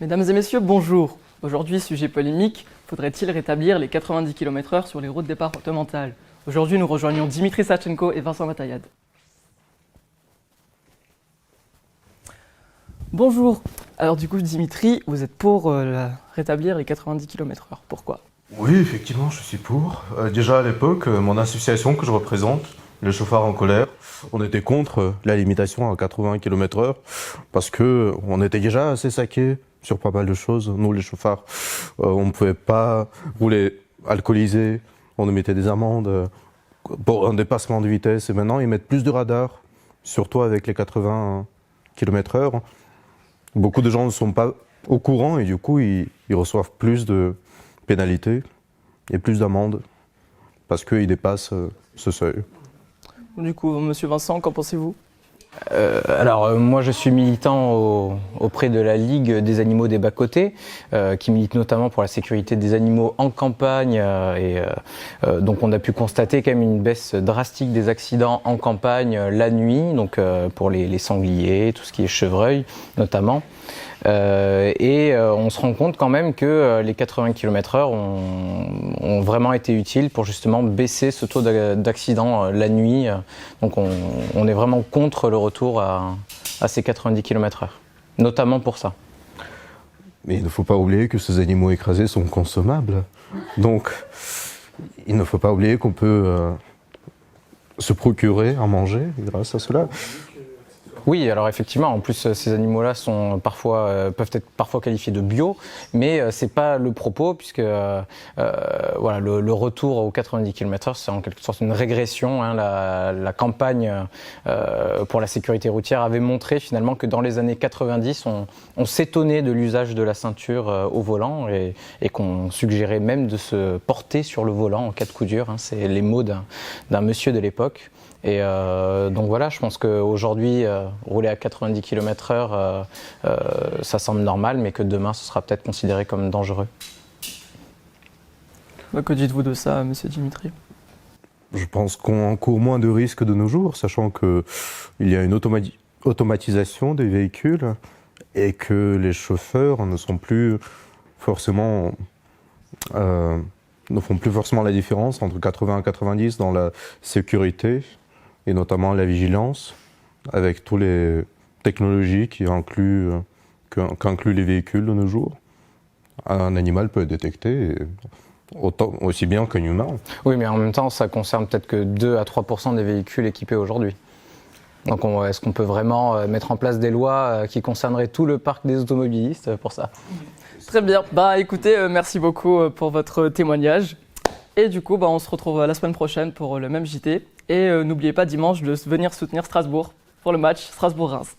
Mesdames et messieurs, bonjour. Aujourd'hui, sujet polémique, faudrait-il rétablir les 90 km/h sur les routes départementales? Aujourd'hui, nous rejoignons Dimitri Sachenko et Vincent Matayad. Bonjour. Alors du coup, Dimitri, vous êtes pour rétablir les 90 km/h. Pourquoi? Oui, effectivement, je suis pour. Déjà à l'époque, mon association que je représente, les chauffards en colère, on était contre la limitation à 80 km/h parce que on était déjà assez saqués sur pas mal de choses. Nous, les chauffards, on ne pouvait pas rouler alcoolisé, on nous mettait des amendes pour un dépassement de vitesse. Et maintenant, ils mettent plus de radars, surtout avec les 80 km/h. Beaucoup de gens ne sont pas au courant et du coup, ils reçoivent plus de pénalités et plus d'amendes parce qu'ils dépassent ce seuil. Du coup, monsieur Vincent, qu'en pensez-vous? Moi je suis militant auprès de la Ligue des animaux des bas-côtés, qui milite notamment pour la sécurité des animaux en campagne, donc on a pu constater quand même une baisse drastique des accidents en campagne la nuit, donc pour les sangliers, tout ce qui est chevreuil notamment. On se rend compte quand même que les 80 km/h ont vraiment été utiles pour justement baisser ce taux d'accident la nuit. Donc on est vraiment contre le retour à ces 90 km/h, notamment pour ça. Mais il ne faut pas oublier que ces animaux écrasés sont consommables. Donc il ne faut pas oublier qu'on peut se procurer à manger grâce à cela. Oui, alors effectivement, en plus ces animaux-là sont peuvent être parfois qualifiés de bio, mais c'est pas le propos puisque voilà, le retour aux 90 km/h c'est en quelque sorte une régression. La campagne pour la sécurité routière avait montré finalement que dans les années 90, on s'étonnait de l'usage de la ceinture au volant et qu'on suggérait même de se porter sur le volant en cas de coup dur. C'est les mots d'un monsieur de l'époque. Et donc voilà, je pense qu'aujourd'hui, rouler à 90 km/h, ça semble normal, mais que demain, ce sera peut-être considéré comme dangereux. Que dites-vous de ça, monsieur Dimitri? Je pense qu'on encourt moins de risques de nos jours, sachant qu'il y a une automatisation des véhicules et que les chauffeurs ne sont plus forcément... ne font plus forcément la différence entre 80 et 90 dans la sécurité et notamment la vigilance, avec toutes les technologies qu'incluent les véhicules de nos jours. Un animal peut être détecté aussi bien qu'un humain. Oui, mais en même temps, ça concerne peut-être que 2 à 3% des véhicules équipés aujourd'hui. Donc est-ce qu'on peut vraiment mettre en place des lois qui concerneraient tout le parc des automobilistes pour ça? Très bien. Écoutez, merci beaucoup pour votre témoignage. Et du coup, on se retrouve la semaine prochaine pour le même JT. Et n'oubliez pas dimanche de venir soutenir Strasbourg pour le match Strasbourg-Reims.